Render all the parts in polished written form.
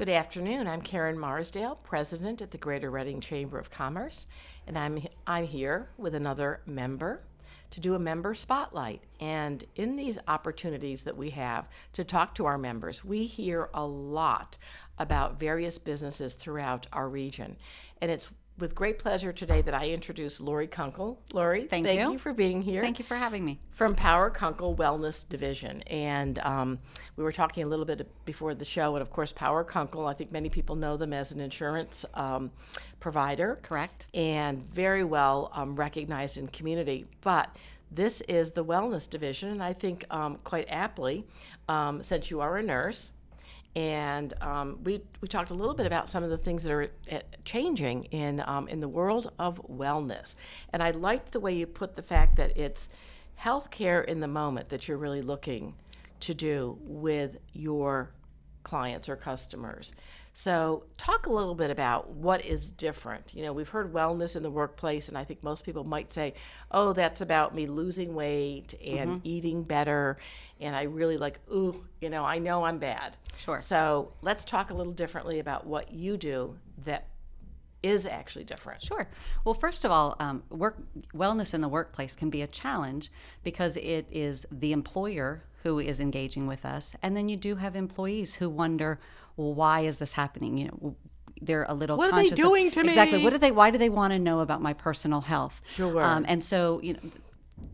Good afternoon. I'm Karen Marsdale, President at the Greater Reading Chamber of Commerce, and I'm here with another member to do a member spotlight. And in these opportunities that we have to talk to our members, we hear a lot about various businesses throughout our region. And it's with great pleasure today that I introduce Lori Kunkle. Lori, Thank you for being here. Thank you for having me. From Kunkle Wellness Division. And we were talking a little bit before the show, and of course, Kunkle, I think many people know them as an insurance provider. Correct. And very well recognized in community. But this is the Wellness Division, and I think quite aptly, since you are a nurse, and we talked a little bit about some of the things that are changing in the world of wellness. And I liked the way you put the fact that it's healthcare in the moment that you're really looking to do with your clients or customers. So talk a little bit about what is different. You know, we've heard wellness in the workplace, and I think most people might say, oh, that's about me losing weight and eating better, and I really I know I'm bad. Sure. So let's talk a little differently about what you do that is actually different. Sure. Well, first of all, wellness in the workplace can be a challenge because it is the employer who is engaging with us, and then you do have employees who wonder, well, why is this happening? You know, they're a little what conscious are they doing to me? Exactly. Why do they want to know about my personal health? Sure. And so,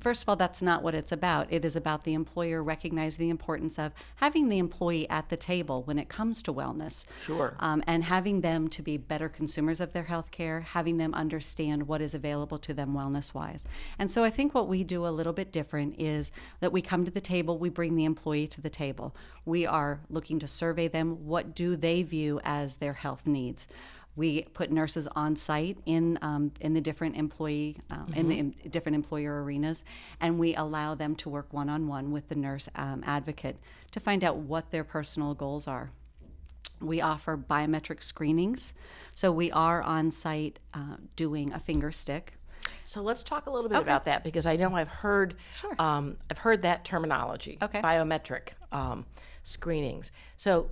first of all, that's not what it's about. It is about the employer recognizing the importance of having the employee at the table when it comes to wellness. Sure. And having them to be better consumers of their health care, having them understand what is available to them wellness-wise. And so I think what we do a little bit different is that we come to the table, we bring the employee to the table. We are looking to survey them. What do they view as their health needs? We put nurses on site in the different in the different employer arenas, and we allow them to work one-on-one with the nurse advocate to find out what their personal goals are. We offer biometric screenings, so we are on site doing a finger stick. So let's talk a little bit about that, because I know I've heard that terminology, biometric screenings. So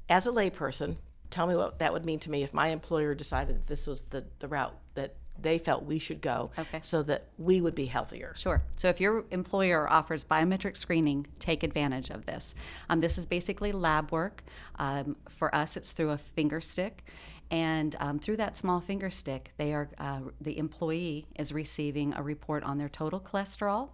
as a layperson, tell me what that would mean to me if my employer decided that this was the route that they felt we should go so that we would be healthier. Sure. So if your employer offers biometric screening, take advantage of this. This is basically lab work. For us, it's through a finger stick. And through that small finger stick, the employee is receiving a report on their total cholesterol,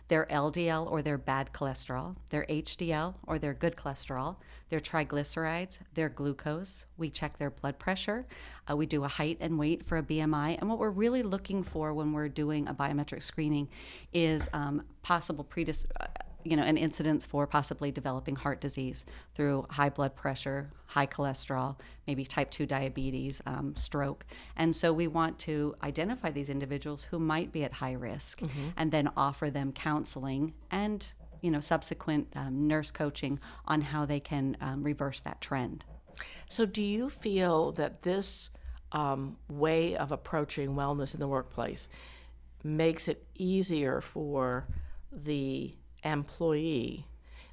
their LDL or their bad cholesterol, their HDL or their good cholesterol, their triglycerides, their glucose. We check their blood pressure. We do a height and weight for a BMI. And what we're really looking for when we're doing a biometric screening is possible an incidence for possibly developing heart disease through high blood pressure, high cholesterol, maybe type 2 diabetes, stroke. And so we want to identify these individuals who might be at high risk and then offer them counseling and subsequent nurse coaching on how they can reverse that trend. So do you feel that this way of approaching wellness in the workplace makes it easier for the employee?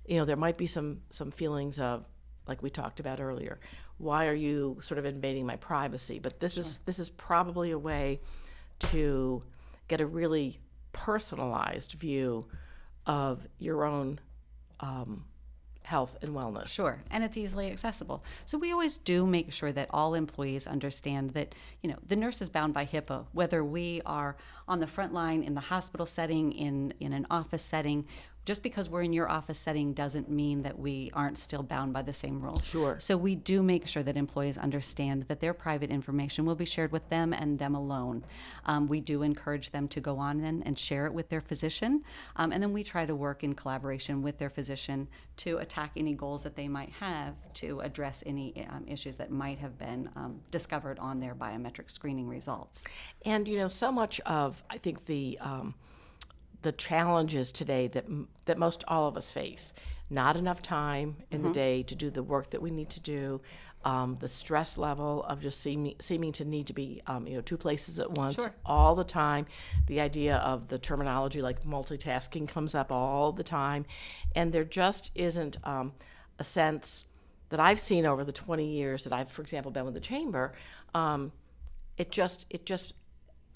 There might be some feelings of, like we talked about earlier, why are you sort of invading my privacy? But this is probably a way to get a really personalized view of your own health and wellness. Sure, and it's easily accessible. So we always do make sure that all employees understand that, the nurse is bound by HIPAA, whether we are on the front line in the hospital setting, in an office setting. Just because we're in your office setting doesn't mean that we aren't still bound by the same rules. Sure. So we do make sure that employees understand that their private information will be shared with them and them alone. We do encourage them to go on and share it with their physician. And then we try to work in collaboration with their physician to attack any goals that they might have to address any issues that might have been discovered on their biometric screening results. And, so much of, I think, the challenges today that most all of us face. Not enough time in the day to do the work that we need to do, the stress level of just seeming to need to be two places at once all the time. The idea of the terminology like multitasking comes up all the time, and there just isn't a sense that I've seen over the 20 years that I've, for example, been with the chamber, it just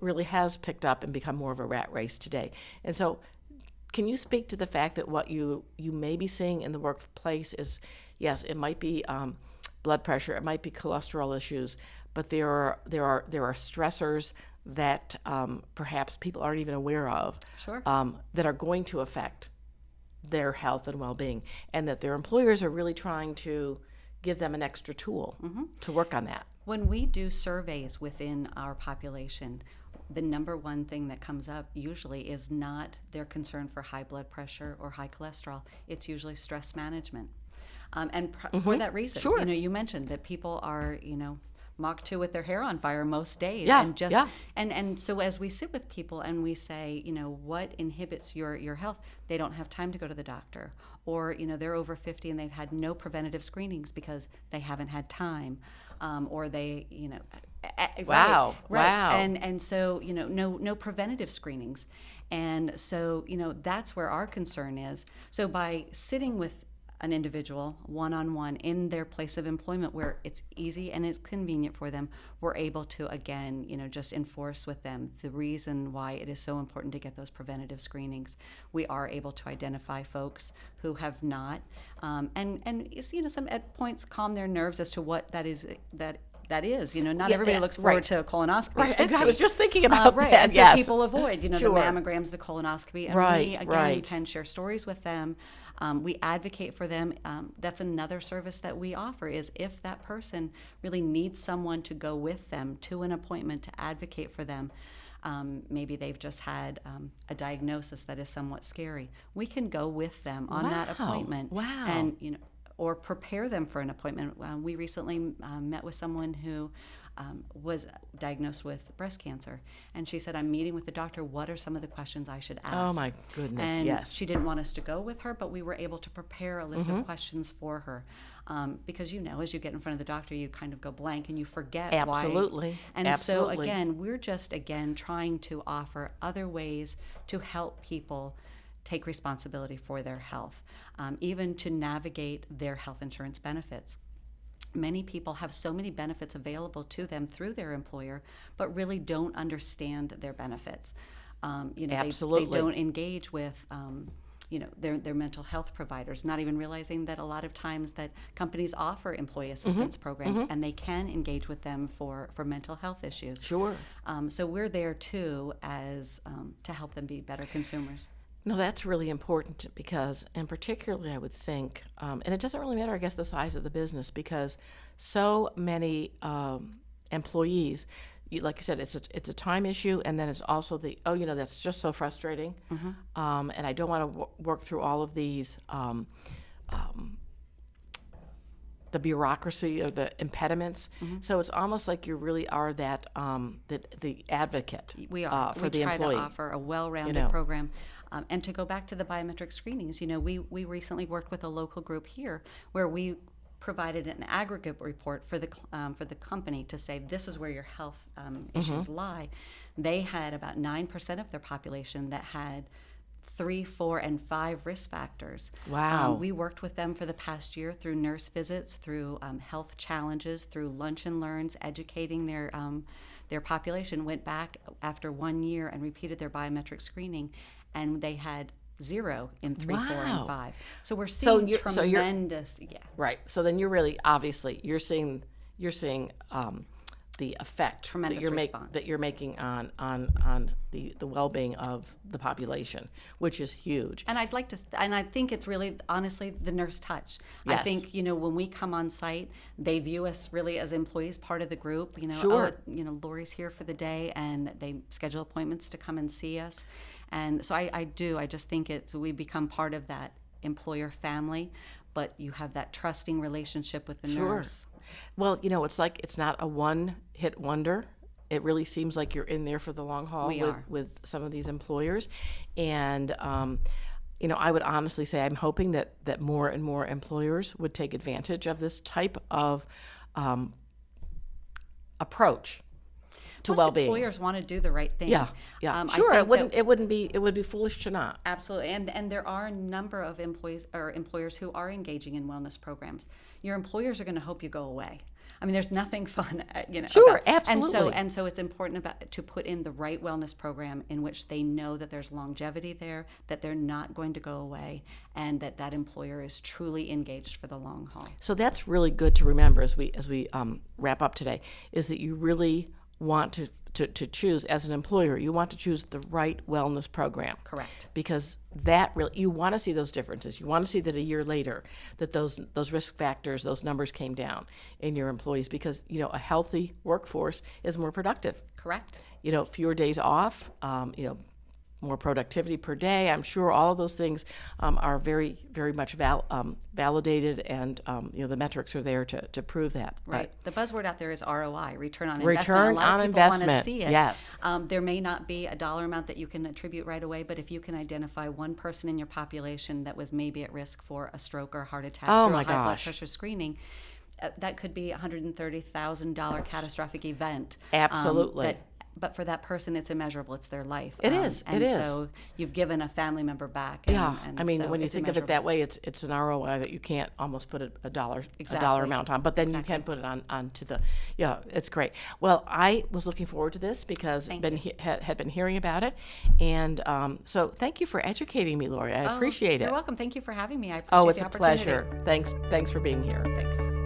really has picked up and become more of a rat race today. And so, can you speak to the fact that what you may be seeing in the workplace is, yes, it might be blood pressure, it might be cholesterol issues, but there are stressors that perhaps people aren't even aware of, Sure. That are going to affect their health and well-being, and that their employers are really trying to give them an extra tool to work on that. When we do surveys within our population, the number one thing that comes up usually is not their concern for high blood pressure or high cholesterol. It's usually stress management. For that reason, Sure. you mentioned that people are, Mach 2 with their hair on fire most days. Yeah, And just yeah. and so as we sit with people and we say, what inhibits your health, they don't have time to go to the doctor, or they're over 50 and they've had no preventative screenings because they haven't had time, or they Wow. right. Wow. And so no preventative screenings, and so that's where our concern is. So by sitting with an individual one-on-one in their place of employment where it's easy and it's convenient for them, we're able to, again, just enforce with them the reason why it is so important to get those preventative screenings. We are able to identify folks who have not, and some at points calm their nerves as to what that is. Not everybody looks forward right. to a colonoscopy. Right, at 50. I was just thinking about right. that. And so Yes. people avoid, the Sure. mammograms, the colonoscopy, and Right, we again right. can share stories with them. We advocate for them. That's another service that we offer is if that person really needs someone to go with them to an appointment to advocate for them. Maybe they've just had a diagnosis that is somewhat scary. We can go with them on that appointment. Wow. And or prepare them for an appointment. We recently met with someone who was diagnosed with breast cancer, and she said, "I'm meeting with the doctor. What are some of the questions I should ask?" Oh my goodness, and yes. she didn't want us to go with her, but we were able to prepare a list of questions for her, because as you get in front of the doctor, you kind of go blank and you forget Absolutely. why. And Absolutely. so again, we're just trying to offer other ways to help people take responsibility for their health, even to navigate their health insurance benefits. Many people have so many benefits available to them through their employer, but really don't understand their benefits. Absolutely. They don't engage with their mental health providers, not even realizing that a lot of times that companies offer employee assistance programs, and they can engage with them for mental health issues. Sure. So we're there too as to help them be better consumers. No, that's really important because, and particularly I would think, and it doesn't really matter, I guess, the size of the business because so many employees, like you said, it's a time issue, and then it's also that's just so frustrating, and I don't want to work through all of these, the bureaucracy or the impediments. So it's almost like you really are that the advocate. We are. For the employee. We try to offer a well-rounded program. And to go back to the biometric screenings, we recently worked with a local group here where we provided an aggregate report for the company to say this is where your health issues lie. They had about 9% of their population that had 3, 4, and 5 risk factors. Wow. We worked with them for the past year through nurse visits, through health challenges, through lunch and learns, educating their population. Went back after 1 year and repeated their biometric screening, and they had 0 in 3, 4, and 5. So we're seeing tremendous. Right. So then you're really obviously you're seeing the effect Tremendous response. that you're making on the well-being of the population, which is huge. And I think it's really honestly the nurse touch. Yes. I think when we come on site, they view us really as employees, part of the group. Sure. Lori's here for the day, and they schedule appointments to come and see us. And so I just think we become part of that employer family, but you have that trusting relationship with the nurse. Well, it's not a one-hit wonder. It really seems like you're in there for the long haul with some of these employers. And, I would honestly say I'm hoping that more and more employers would take advantage of this type of approach. to Most well-being. employers want to do the right thing. Yeah, yeah, I sure. think It would be foolish to not. Absolutely, and there are a number of employees or employers who are engaging in wellness programs. Your employers are going to hope you go away. I mean, there's nothing fun, Sure, about, absolutely. And so it's important to put in the right wellness program in which they know that there's longevity there, that they're not going to go away, and that employer is truly engaged for the long haul. So that's really good to remember as we wrap up today, is that you really want to choose, as an employer, you want to choose the right wellness program. Correct. Because that really, you want to see those differences. You want to see that a year later that those risk factors, those numbers came down in your employees, because a healthy workforce is more productive. Correct. Fewer days off, more productivity per day. I'm sure all of those things are very, very much validated, and the metrics are there to prove that. Right. The buzzword out there is ROI, return on investment. Return A lot on of people want to investment, see it. yes. There may not be a dollar amount that you can attribute right away, but if you can identify one person in your population that was maybe at risk for a stroke or a heart attack Oh through my a high blood gosh. pressure screening, that could be a $130,000 catastrophic event. Absolutely. But for that person, it's immeasurable. It's their life. It is. And It is. so you've given a family member back. Yeah, and I mean, so when you it's think of it immeasurable. that way, it's an ROI that you can't almost put a dollar Exactly. amount on, but then you can put it on to the, it's great. Well, I was looking forward to this because had been hearing about it, and so thank you for educating me, Lori. I appreciate it. You're welcome. Thank you for having me. I appreciate Oh, it's the a opportunity. pleasure. Thanks for being here. Thanks.